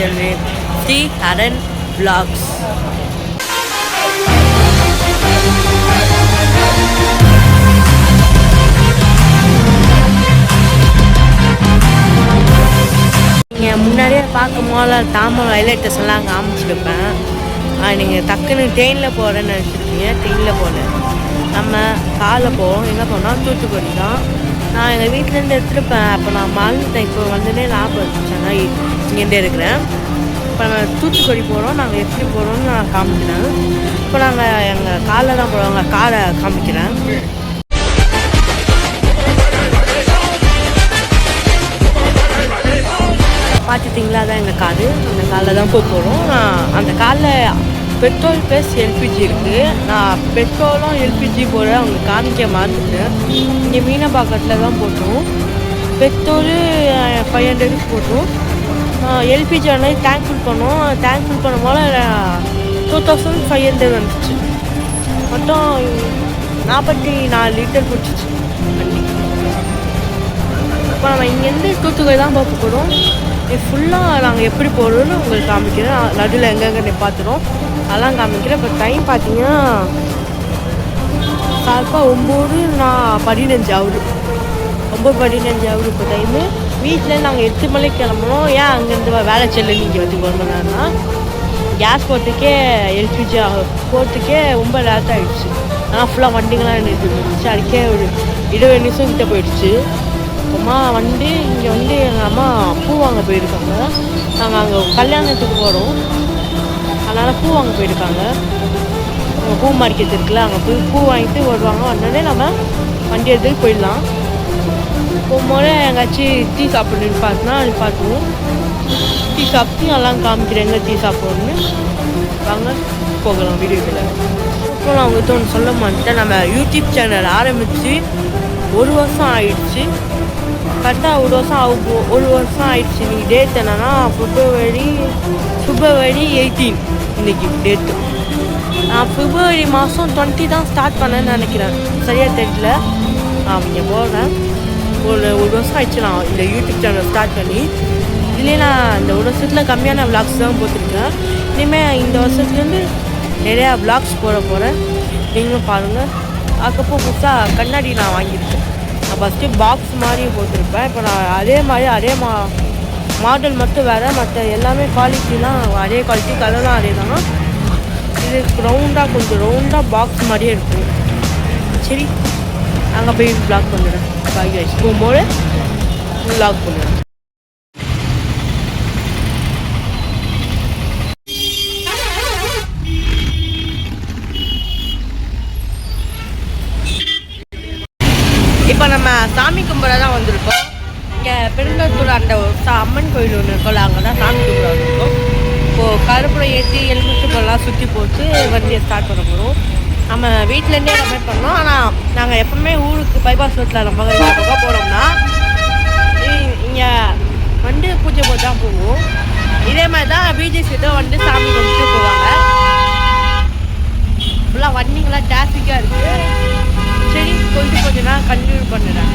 Channel Sri Haran vlogs. நீங்கள் முன்னாடியே பார்க்கும் போது தாம்பரம் ஹைலைட்டர்ஸ் எல்லாம் காமிச்சிருப்பேன். நீங்கள் டக்குன்னு ட்ரெயினில் போகிறேன்னு நினச்சிருக்கீங்க. ட்ரெயினில் போகல, நம்ம காரில் போவோம். எங்கே போனால் தூத்துக்குடி தான். நான் எங்கள் வீட்டிலேருந்து எடுத்துருப்பேன். அப்போ நான் மறந்துட்டேன். இப்போ வந்ததே லாபம் இருந்துச்சுன்னா இங்கேருந்தே இருக்கிறேன். இப்போ நம்ம தூத்துக்குடி போகிறோம். நாங்கள் எப்படி போகிறோம்னு நான் காமிக்கிறேன். இப்போ நாங்கள் எங்கள் காரில் தான் போகிறோம். எங்கள் காரை காமிக்கிறேன். பார்த்துட்டிங்களா? தான் எங்கள் காரு. அந்த காரில் தான் போகிறோம். அந்த காரில் பெட்ரோல் ப்ளஸ் எல்பிஜி இருக்குது. நான் பெட்ரோலும் எல்பிஜி போட அவங்க காமிக்க மறந்துட்டேன். இங்கே மீனம்பாக்கத்தில் தான் போட்டோம். பெட்ரோலு 500 போட்டோம். எல்பிஜி வந்து டேங்க் ஃபில் பண்ணோம். டேங்க் ஃபில் பண்ணும் போல் 2500 வந்துச்சு. மொத்தம் 44 லிட்டர் பிடிச்சிச்சு வண்டி. இப்போ நம்ம இங்கேருந்து தூத்துக்குடி தான் போக போகிறோம். இது ஃபுல்லாக நாங்கள் எப்படி போகிறோன்னு உங்களுக்கு காமிக்கிறேன். நடுவில் எங்கெங்கே பார்த்துறோம் அதெல்லாம் காமிக்கிறேன். இப்போ டைம் பார்த்தீங்கன்னா கரெக்டாக 9:15 ஆகுது. 9:15 ஆகுது இப்போ டைமு. வீட்டில் நாங்கள் 8 மணிக்கு கிளம்புறோம். ஏன் அங்கேருந்து வேலை செல்லுன்னு இங்கே வந்து வரணும்னா கேஸ் போகிறதுக்கே எல்பிஜி போகிறதுக்கே ரொம்ப லேட் ஆகிடுச்சு. ஆனால் ஃபுல்லாக வண்டிங்கெலாம் நிறுத்திடுச்சு. அதுக்கே ஒரு 20 நிமிஷம் கிட்டே போயிடுச்சு. அம்மா வந்து இங்கே வந்து எங்கள் அம்மா பூ வாங்க போயிருக்காங்க. நாங்கள் அங்கே கல்யாணத்துக்கு போகிறோம். அதனால் பூ வாங்க போயிருக்காங்க. அங்கே பூ மார்க்கெட் இருக்குல்ல, அங்கே போய் பூ வாங்கிட்டு வருவாங்க. வந்தோடனே நம்ம வண்டி எடுத்துட்டு போயிடலாம். போகும்போது எங்காச்சும் டீ சாப்பிட்ணுன்னு பார்த்துருவோம். டீ சாப்பிட்டு எல்லாம் காமிக்கிறேன் எங்கே டீ சாப்பிட்ணுன்னு. வாங்க போகலாம் வீடியோவில். அப்புறம் நான் அவங்ககிட்ட ஒன்று சொல்ல மாட்டேன். நம்ம யூடியூப் சேனல் ஆரம்பித்து 1 வருஷம் ஆயிடுச்சு. கரெக்டாக 1 வருஷம் ஆகும். 1 வருஷம் ஆயிடுச்சு. இன்றைக்கி டேட் என்னன்னா February 18 இன்றைக்கி டேட்டு. நான் February மாதம் 20 தான் ஸ்டார்ட் பண்ணேன்னு நினைக்கிறேன். சரியாக தெரியல. நான் இங்கே போகிறேன். ஒரு வருஷம் ஆயிடுச்சு நான் இந்த யூடியூப் சேனல் ஸ்டார்ட் பண்ணி. இதுலேயே நான் இந்த 1 வருஷத்தில் கம்மியான விளாக்ஸ் தான் போட்டிருக்கேன். இனிமேல் இந்த வருஷத்துலேருந்து நிறையா விளாக்ஸ் போகிறேன். நீங்களும் பாருங்கள். அதுக்கப்புறம் புதுசாக கண்ணாடி நான் வாங்கியிருக்கேன். நான் ஃபஸ்ட்டு பாக்ஸ் மாதிரி போட்டிருப்பேன். இப்போ நான் அதே மாடல் மட்டும் வேறு. மற்ற எல்லாமே குவாலிட்டிலாம் அதே குவாலிட்டி, கலர்லாம் அதே தான். இது கொஞ்சம் ரவுண்டாக பாக்ஸ் மாதிரியே இருக்கும். சரி, அங்கே போய் வ்ளாக் பண்ணுறேன். Bye guys. போகும்போது வ்ளாக் பண்ணுறேன். இப்போ நம்ம சாமி கும்பிட தான் வந்திருக்கோம். இங்கே பெருங்கத்தூர் அந்த அம்மன் கோயில் ஒன்று இருக்கும்ல, அங்கே தான் சாமி கும்பிட வந்திருக்கோம். இப்போது கருப்புரம் ஏற்றி எலுமிச்சம்பழம்லாம் சுற்றி போட்டு வண்டியை ஸ்டார்ட் பண்ண போகிறோம். நம்ம வீட்டிலேருந்தே கமெண்ட் பண்ணோம். ஆனால் நாங்கள் எப்போவுமே ஊருக்கு பைபாஸ் ரோட்டில் நம்ம பக்கம் போனோம்னா இங்கே வந்து பூஜை போட்டு தான் போவோம். இதே மாதிரி தான் பிஜேசிட்ட வந்து சாமி கும்பிட்டு போவாங்க. ஃபுல்லாக வண்டிங்கெல்லாம் டிராஃபிக்காக இருக்குது. சரி, கொஞ்சம் நான் கண்டினியூ பண்ணுறேன்.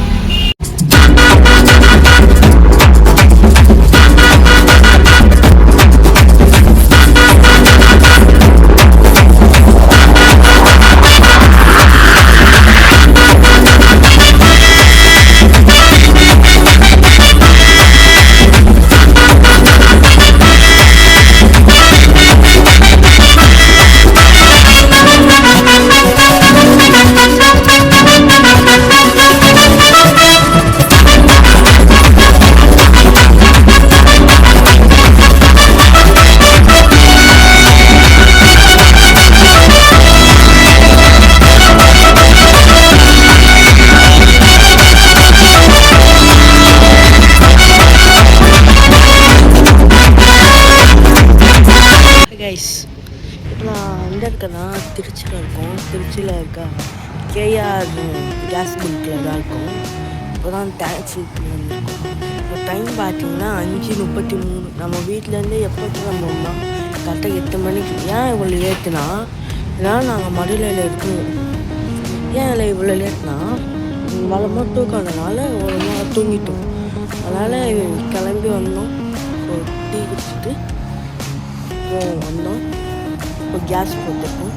கைஸ், இப்போ நான் எங்கே இருக்கேன்னா திருச்சியில் இருக்கோம். திருச்சியில் இருக்க கேஆர் கேஸ் பங்க்கில் தான் இருக்கோம். இப்போ தான் டேங்க் ஃபில் பண்ணி வந்திருக்கோம். இப்போ டைம் பார்த்தீங்கன்னா 5:33. நம்ம வீட்டிலேருந்து எப்போ கிளம்புவோம்னா கரெக்டாக 8 மணிக்கு. ஏன் இவ்வளோ லேட்டுனா, ஏன்னா நாங்கள் மதுரையில் இருக்கோம். ஏன் இல்லை இவ்வளோ லேட்னா, வளமாக தூக்கிறதுனால ஒரு நாள் தூங்கிட்டோம். அதனால் கிளம்பி வந்தோம். டீ குடிச்சிட்டு இப்போ வந்தோம். இப்போ கேஸ் போட்டிருக்கோம்.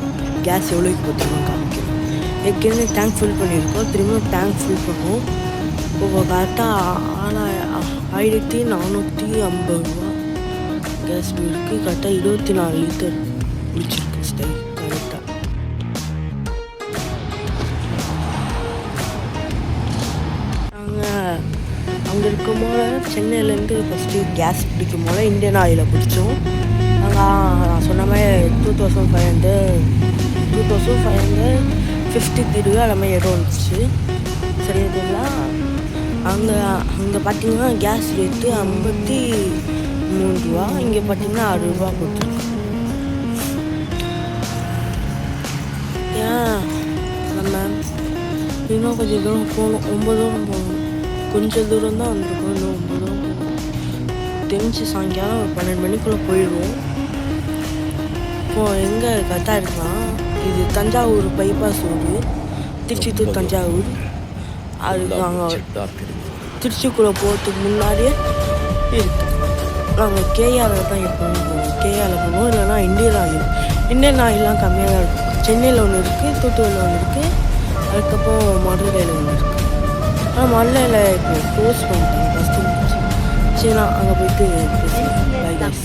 கேஸ் எவ்வளோக்கு போட்டிருக்கோம் காமிக்கிறோம். ஏற்கனவே டேங்க் ஃபில் பண்ணியிருக்கோம். திரும்ப டேங்க் ஃபில் பண்ணுவோம். இப்போ கரெக்டாக 1450 ரூபா கேஸ் இருக்குது. கரெக்டாக 24 லிட்டர் குடிச்சிருக்கு ஸ்டைல் கரெக்டாக. நாங்கள் அங்கே இருக்கும் போது சென்னையிலேருந்து ஃபஸ்ட்டு கேஸ் பிடிக்கும் போது இந்தியன் ஆயிலில் பிடிச்சோம். நான் சொன்ன மாதிரி 2550 ரூபா எல்லாமே ஏதோ வந்துச்சு. சரி இதெல்லாம் அங்கே பார்த்தீங்கன்னா கேஸ் ரேட்டு 53 ரூபா. இங்கே பார்த்தீங்கன்னா 6 ரூபா போட்டுருக்கு. ஏன் நம்ம இன்னும் கொஞ்சம் தூரம் போகணும். 9 தூரம் போகணும். கொஞ்சம் தூரம் தான் வந்திருக்கோம். இன்னும் 9 தூரம் போகணும். தெரிஞ்சு சாயங்காலம் ஒரு 12 மணிக்குள்ளே போயிடுவோம். இப்போது எங்கே கரெக்டாக இருக்கலாம், இது Thanjavur bypass road, Trichy to Thanjavur. அதுக்கு நாங்கள் திருச்சிக்குள்ளே போகிறதுக்கு முன்னாடியே இருக்குது. நாங்கள் கேஆரில் தான் எப்போவும் போவோம். கேஆரில் போவோம். இல்லைனா இந்தியன் ஆயிலாம் கம்மியாக தான் இருக்கும். சென்னையில் ஒன்று இருக்குது, தூத்துக்குடியில் ஒன்று இருக்குது, அதுக்கப்புறம் மதுரையில் ஒன்று இருக்குது. ஆனால் மதுரையில் இப்போ க்ளோஸ் பண்ணிட்டாங்க. ஃபஸ்ட்டு இருந்துச்சு. சரி நான் அங்கே போயிட்டு பேசுகிறேன். Bye guys.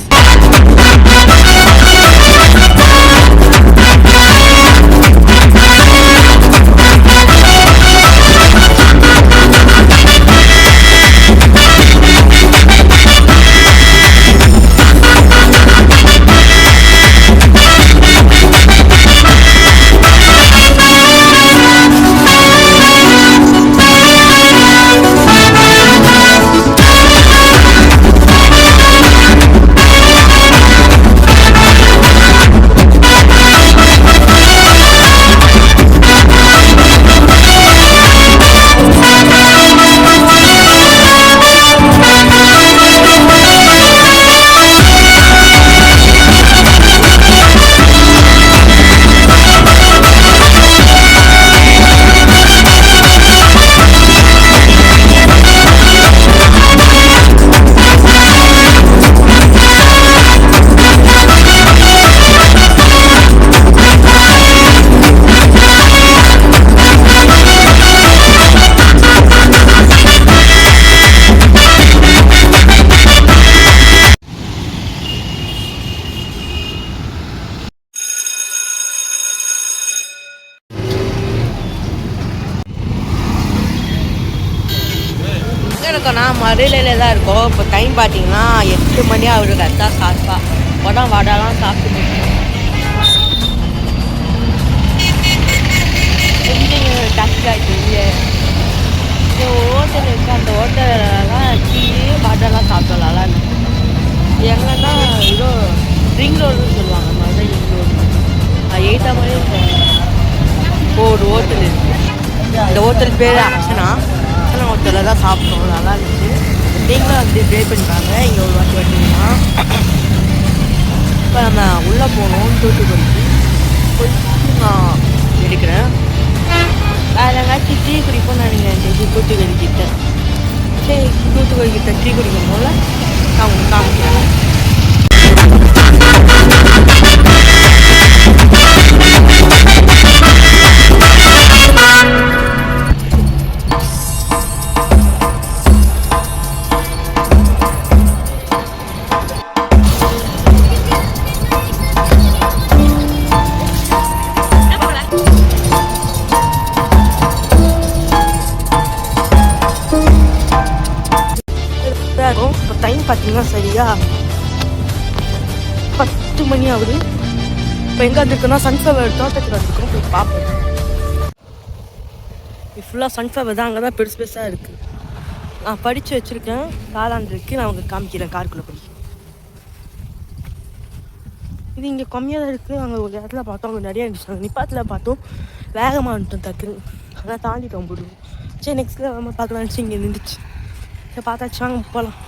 இருக்கோன்னா மதுரையில் தான் இருக்கோம். இப்போ டைம் பார்த்தீங்கன்னா 8 மணி ஆகுது. கரெக்டாக சாப்பிட்டா உடம்பு வடைலாம் சாப்பிட்டு முடியும். டச் ஆகிட்டு ஹோட்டல் இருக்குது. அந்த ஹோட்டலெலாம் டீ வடைலாம் சாப்பிட்டோம். நல்லா இருக்கும். எங்கன்னா ஏதோ ரிங் ரோடுன்னு சொல்லுவாங்க. Madurai ring road. 8 மணி ஒரு ஹோட்டல் இருக்குது. இந்த ஹோட்டல் பேர் அர்ச்சனா ஹோட்டலில் தான் சாப்பிட்டோம். நல்லா இருந்துச்சு. நீங்களும் அப்படி ட்ரை பண்ணிப்பாங்க. இங்கே ஒரு வாட்டி வட்டிங்கன்னா இப்போ நம்ம உள்ளே போனோம். தூத்துக்குடிக்கு போயிட்டு நான் எடுக்கிறேன். வேறு எங்காச்சும் டீ குடிப்போம்னு நினைக்கிறேன். தூத்துக்குடி கிட்ட. சரி, தூத்துக்குடி கிட்ட டீ குடிக்கும் போல நான் உங்களுக்கு காமிக்கிறேன். இப்போ டைம் பார்த்தீங்கன்னா சரியா 10 மணி ஆகுது. இப்போ எங்கே வந்துருக்குன்னா சன்ஃப்ளவர் தோட்டத்தில் வந்துருக்கோம். போய் பார்ப்போம். இது ஃபுல்லாக சன்ஃப்ளவர் தான். அங்கே தான் பெருசு பெருசாக இருக்குது. நான் படித்து வச்சுருக்கேன். காலாண்டு இருக்குது. நான் உங்களுக்கு காமிக்கிறேன். காருக்குள்ளே போய் இது இங்கே கம்மியாக தான் இருக்குது. அங்கே ஒரு இடத்துல பார்த்தோம். அங்கே நிறையா இருந்துச்சு. அங்கே நிப்பாத்தில் பார்த்தோம். வேகமாக வந்துட்டோம். டக்குன்னு அதான் தாண்டிட்டோம் போடுவோம். சரி, நெக்ஸ்ட்டில் நம்ம பார்க்கலான்னு இங்கே நின்றுச்சு. சரி, பார்த்தாச்சு. வாங்க போகலாம்.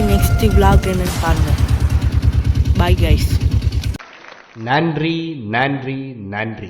நெக்ஸ்ட் vlog என்னன்னு பாருங்கள். Bye guys. நன்றி நன்றி நன்றி.